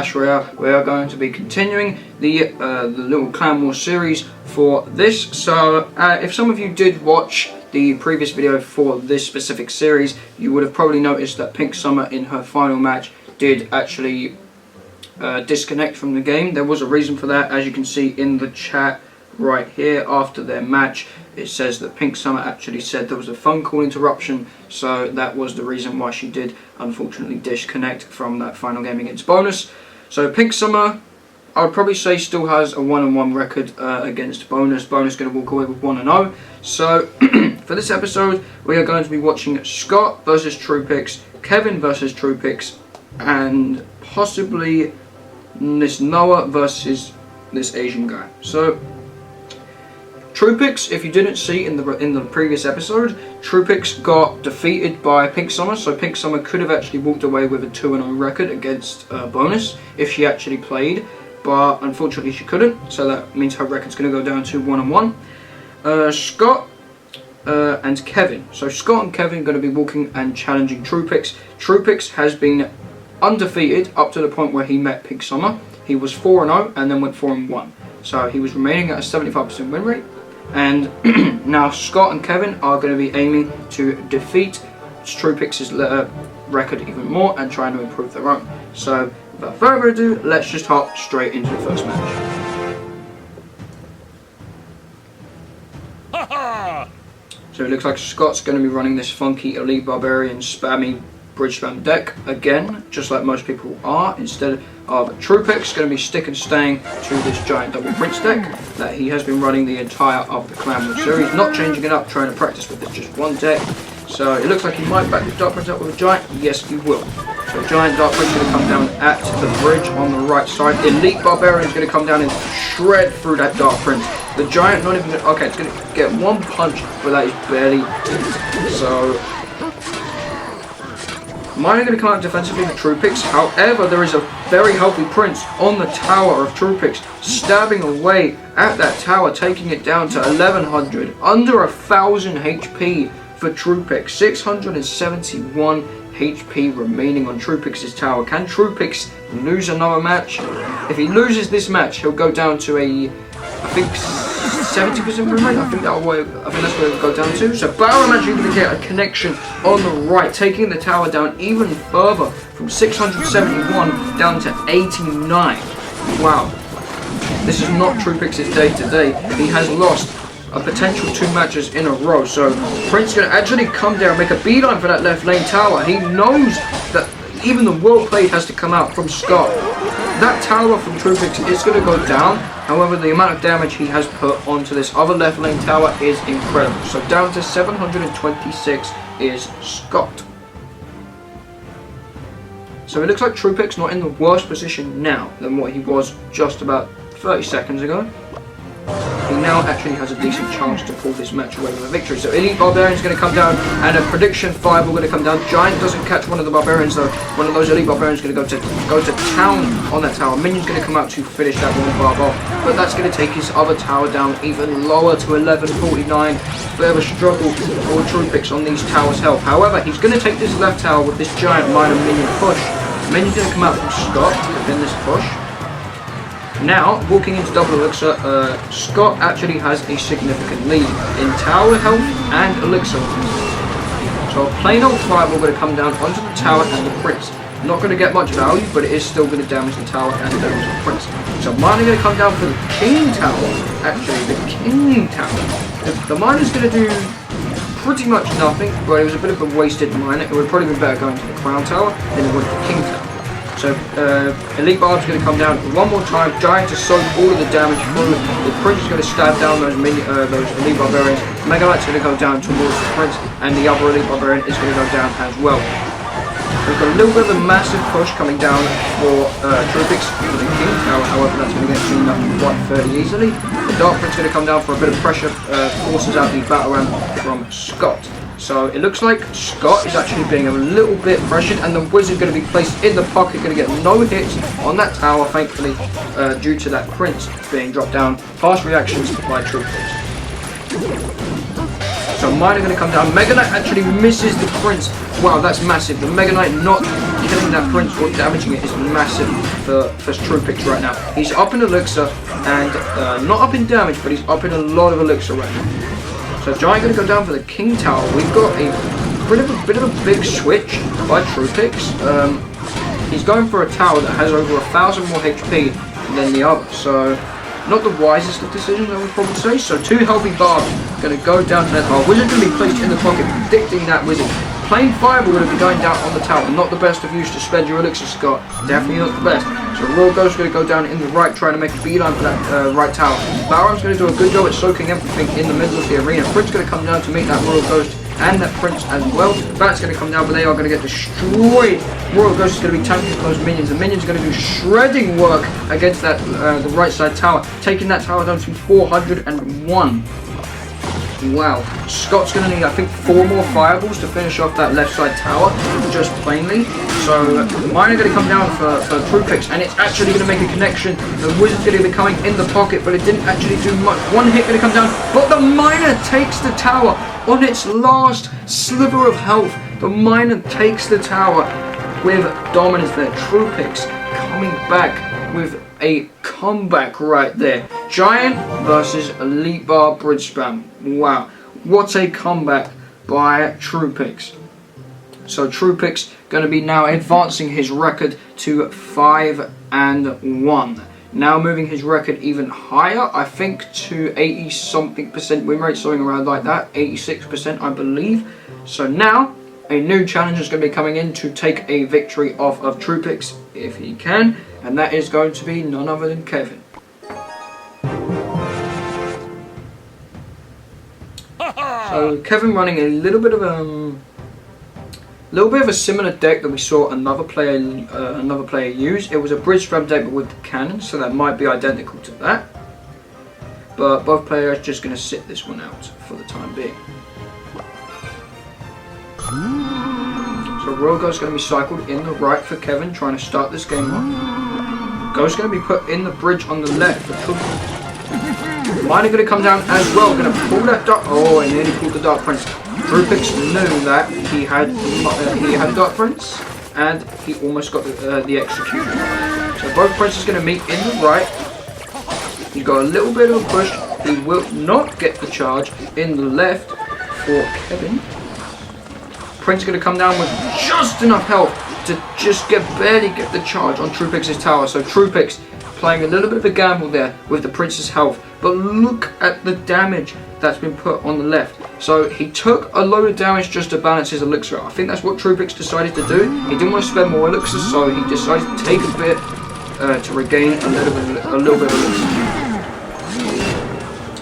Clash Royale. We are going to be continuing the little Clan War series for this. So if some of you did watch the previous video for this specific series, you would have probably noticed that Pink Summer in her final match did actually disconnect from the game. There was a reason for that, as you can see in the chat right here. After their match, it says that Pink Summer actually said there was a phone call interruption, so that was the reason why she did unfortunately disconnect from that final game against Bonus. So Pink Summer, I would probably say, still has a 1-1 record against Bonus. Bonus going to walk away with 1-0. So for this episode, we are going to be watching Scott versus Truepix, Kevin versus Truepix, and possibly this Noah versus this Asian guy. So Truepix, if you didn't see in the previous episode, Truepix got defeated by Pink Summer, so Pink Summer could have actually walked away with a 2-0 record against Bonus if she actually played, but unfortunately she couldn't, so that means her record's going to go down to 1-1. Scott and Kevin. So Scott and Kevin are going to be walking and challenging Truepix. Truepix has been undefeated up to the point where he met Pink Summer. He was 4-0 and then went 4-1. So he was remaining at a 75% win rate. And now Scott and Kevin are going to be aiming to defeat Truepix's record even more and trying to improve their own. So without further ado, let's just hop straight into the first match. So it looks like Scott's going to be running this funky Elite Barbarian spammy bridge spam deck again, just like most people are, instead of Truepix going to be stick and staying to this giant double prince deck that he has been running the entire of the Clan War series, not changing it up, trying to practice with this just one deck. So it looks like he might back the Dark Prince up with a giant. Yes, he will. So giant Dark Prince is going to come down at the bridge on the right side. Elite Barbarian is going to come down and shred through that Dark Prince. The giant not even going to, okay, it's going to get one punch, but that is barely it. So mine are going to come out defensively with Truepix. However, there is a very healthy Prince on the tower of Truepix, stabbing away at that tower, taking it down to 1100, under 1000 HP for Truepix. 671 HP remaining on Truepix's tower. Can Truepix lose another match? If he loses this match, he'll go down to a, I think, 70% win rate. I think that's where it'll go down to. So Barrow actually going to get a connection on the right, taking the tower down even further from 671 down to 89. Wow. This is not Truepix's day today. He has lost a potential 2 matches in a row. So Prince is going to actually come down, make a beeline for that left lane tower. He knows that even the well played has to come out from Scott. That tower from Truepix is going to go down. However, the amount of damage he has put onto this other left lane tower is incredible. So down to 726 is Scott. So it looks like Truepix not in the worst position now than what he was just about 30 seconds ago. He now actually has a decent chance to pull this match away with a victory. So Elite Barbarian is going to come down, and a prediction 5 will going to come down. Giant doesn't catch one of the Barbarians though. One of those Elite Barbarians is going to go to town on that tower. Minion's going to come out to finish that one barb off, but that's going to take his other tower down even lower to 1149. Further struggle for Truepix on these towers' health. However, he's going to take this left tower with this giant minor minion push. Minion's going to come out from Scott to defend this push. Now, walking into double elixir, Scott actually has a significant lead in tower health and elixir. So a plain old 5 will going to come down onto the tower and the prince. Not going to get much value, but it is still going to damage the tower and damage the prince. So mine are going to come down for the king tower. Actually, the king tower. The mine is going to do pretty much nothing, but it was a bit of a wasted mine. It would probably be better going to the crown tower than it would the king tower. So Elite Barb's going to come down one more time. Giant to soak all of the damage through. The Prince is going to stab down those Elite Barbarians. Mega Knight's going to go down towards the Prince, and the other Elite Barbarian is going to go down as well. We've got a little bit of a massive push coming down for Truepix for the King Tower. However, that's going to get cleaned up quite fairly easily. The Dark Prince is going to come down for a bit of pressure, forces out the battle ram from Scott. So it looks like Scott is actually being a little bit pressured, and the Wizard going to be placed in the pocket, going to get no hits on that tower, thankfully, due to that Prince being dropped down. Fast reactions by Truepix. So mine are going to come down. Mega Knight actually misses the Prince. Wow, that's massive. The Mega Knight not killing that Prince or damaging it is massive for Truepix right now. He's up in Elixir and not up in damage, but he's up in a lot of Elixir right now. So Giant going to go down for the King Tower. We've got a bit of a big switch by Truepix. He's going for a tower that has over 1,000 more HP than the other. So not the wisest of decisions, I would probably say. So 2 healthy barbs going to go down to that tower. Wizard going to be placed in the pocket, predicting that Wizard. Plain Fireball would have been going down on the tower. Not the best of use to spend your Elixir, Scott. Definitely not the best. So Royal Ghost is going to go down in the right, trying to make a beeline for that right tower. Baron's going to do a good job at soaking everything in the middle of the arena. Prince going to come down to meet that Royal Ghost and that Prince as well. Bat's going to come down, but they are going to get destroyed. Royal Ghost is going to be tanking for those minions. The minions are going to do shredding work against that the right side tower, taking that tower down to 401. Wow. Scott's going to need, I think, 4 more fireballs to finish off that left side tower, just plainly. So mine are going to come down for Truepix, and it's actually going to make a connection. The Wizard's going to be coming in the pocket, but it didn't actually do much. One hit going to come down, but the Miner takes the tower on its last sliver of health. The Miner takes the tower with dominance there. Truepix coming back with a comeback right there. Giant versus Elite Bar Bridge Spam. Wow, what a comeback by Truepix. So Truepix going to be now advancing his record to 5-1. Now moving his record even higher, I think, to 80-something% win rate, something around like that, 86% I believe. So now a new challenger is going to be coming in to take a victory off of Truepix if he can, and that is going to be none other than Kevin. So Kevin running a little bit of a similar deck that we saw another player use. It was a bridge spam deck but with the cannon, so that might be identical to that. But both players are just going to sit this one out for the time being. So Royal Ghost is going to be cycled in the right for Kevin, trying to start this game off. Ghost going to be put in the bridge on the left for Truepix. Mine are going to come down as well, going to pull that Dark... Oh, I nearly pulled the Dark Prince. Truepix knew that he had a Dark Prince, and he almost got the execution. So both princes going to meet in the right. He's got a little bit of a push. He will not get the charge in the left for Kevin. Prince is going to come down with just enough health to just barely get the charge on Truepix's tower. So Truepix playing a little bit of a gamble there with the Prince's health. But look at the damage that's been put on the left. So he took a load of damage just to balance his elixir. I think that's what Truepix decided to do. He didn't want to spend more elixir, so he decided to take a bit to regain a little bit of elixir.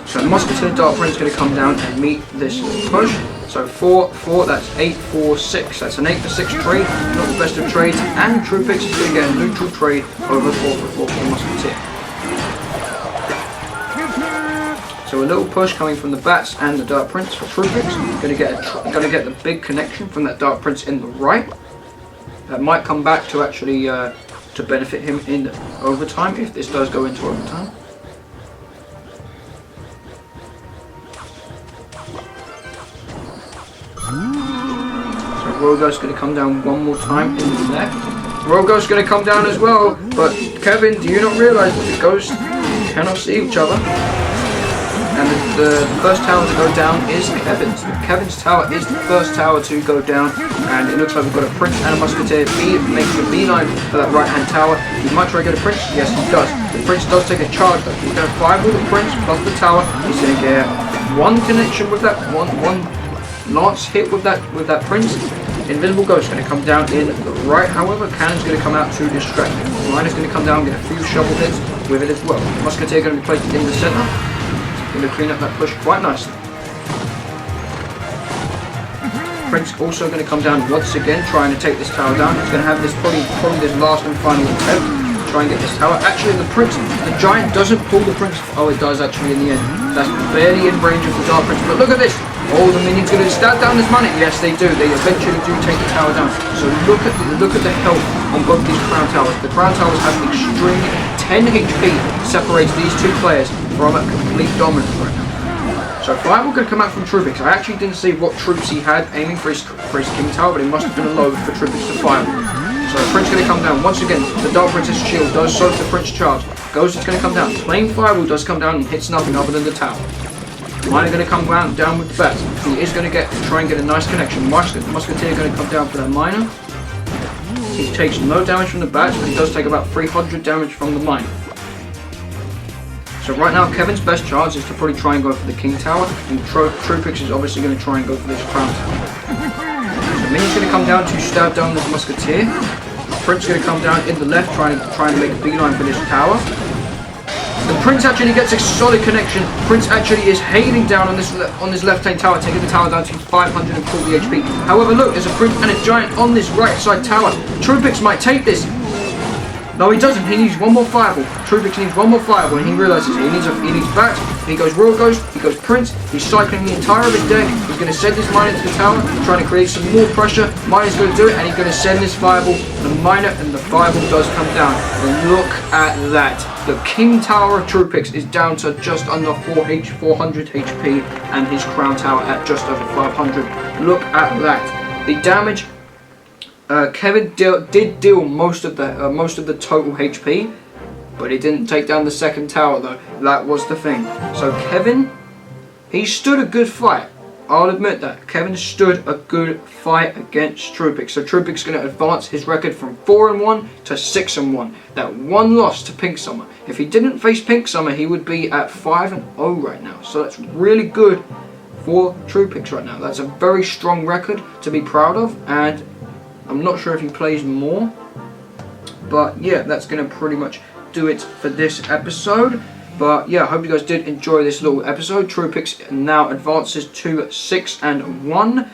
So Musketeer Dark Prince is going to come down and meet this push. So 4, that's 8, 4, 6. That's an 8 for 6 trade, not the best of trades. And Truepix is going to get a neutral trade over 4 for 4 for Musketeer. So a little push coming from the Bats and the Dark Prince for Truepix. Going to get the big connection from that Dark Prince in the right. That might come back to actually to benefit him in overtime if this does go into overtime. Royal Ghost is going to come down one more time in the left. Royal Ghost is going to come down as well, but Kevin, do you not realise that the ghosts cannot see each other? And the first tower to go down is Kevin's. Kevin's tower is the first tower to go down, and it looks like we've got a Prince and a Musketeer making a beeline for that right-hand tower. He might try to get a Prince. Yes, he does. The Prince does take a charge, though. He's going to fire with the Prince plus the tower. He's going to get one connection with that one lance hit with that Prince. Invisible Ghost is going to come down in the right, however, Cannon's going to come out to distract him. Miner's going to come down and get a few shovel hits with it as well. Musketeer going to be placed in the centre. Going to clean up that push quite nicely. Prince also going to come down once again, trying to take this tower down. He's going to have this probably this last and final attempt to try and get this tower. Actually, the Giant doesn't pull the Prince. Oh, it does actually in the end. That's barely in range of the Dark Prince. But look at this. Oh, the minions going to stab down this money. Yes, they do. They eventually do take the tower down. So look at the health on both these crown towers. The crown towers have extreme 10 HP separates these two players from a complete dominance right now. So Fireball going to come out from Truepix. I actually didn't see what troops he had aiming for his King Tower, but it must have been a load for Truepix to Fireball. So the Prince going to come down. Once again, the Dark Princess shield does soak the Prince charge. Ghost is going to come down. Flame Fireball does come down and hits nothing other than the tower. Miner going to come down with the bat. He is going to try and get a nice connection. Musketeer going to come down for that Miner. He takes no damage from the bat, but he does take about 300 damage from the Miner. So right now, Kevin's best chance is to probably try and go for the King Tower, and Troopix is obviously going to try and go for this Crown Tower. So Minion's going to come down to stab down this Musketeer. Prince is going to come down in the left, trying to make a beeline for this tower. The Prince actually gets a solid connection. Prince actually is hailing down on this left-hand tower, taking the tower down to 540 HP. However, look, there's a Prince and a Giant on this right-side tower. Troopix might take this. No, he doesn't. He needs one more Fireball. Troopix needs one more Fireball, and he realizes he needs Bat. He goes Royal Ghost. He goes Prince. He's cycling the entire of his deck. He's going to send this Miner to the tower, trying to create some more pressure. Miner's going to do it, and he's going to send this Fireball. The Miner and the Fireball does come down. And look at that. The King Tower of Troopix is down to just under 400 HP, and his Crown Tower at just over 500. Look at that. The damage. Kevin did deal most of the total HP, but he didn't take down the second tower though. That was the thing. So Kevin, he stood a good fight. I'll admit that. Kevin stood a good fight against Troopix. So Troopix is going to advance his record from 4-1 to 6-1. That one loss to Pink Summer. If he didn't face Pink Summer, he would be at 5-0 right now. So that's really good for Troopix right now. That's a very strong record to be proud of, and I'm not sure if he plays more, but yeah, that's going to pretty much do it for this episode. But yeah, I hope you guys did enjoy this little episode. Troopix now advances to 6-1.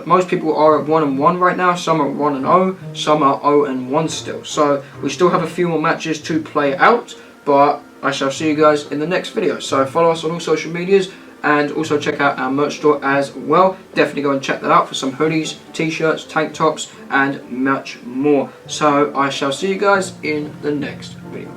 Most people are at 1-1 right now. Some are 1-0. Some are 0-1 still. So we still have a few more matches to play out. But I shall see you guys in the next video. So follow us on all social medias. And also check out our merch store as well. Definitely go and check that out for some hoodies, t-shirts, tank tops, and much more. So I shall see you guys in the next video.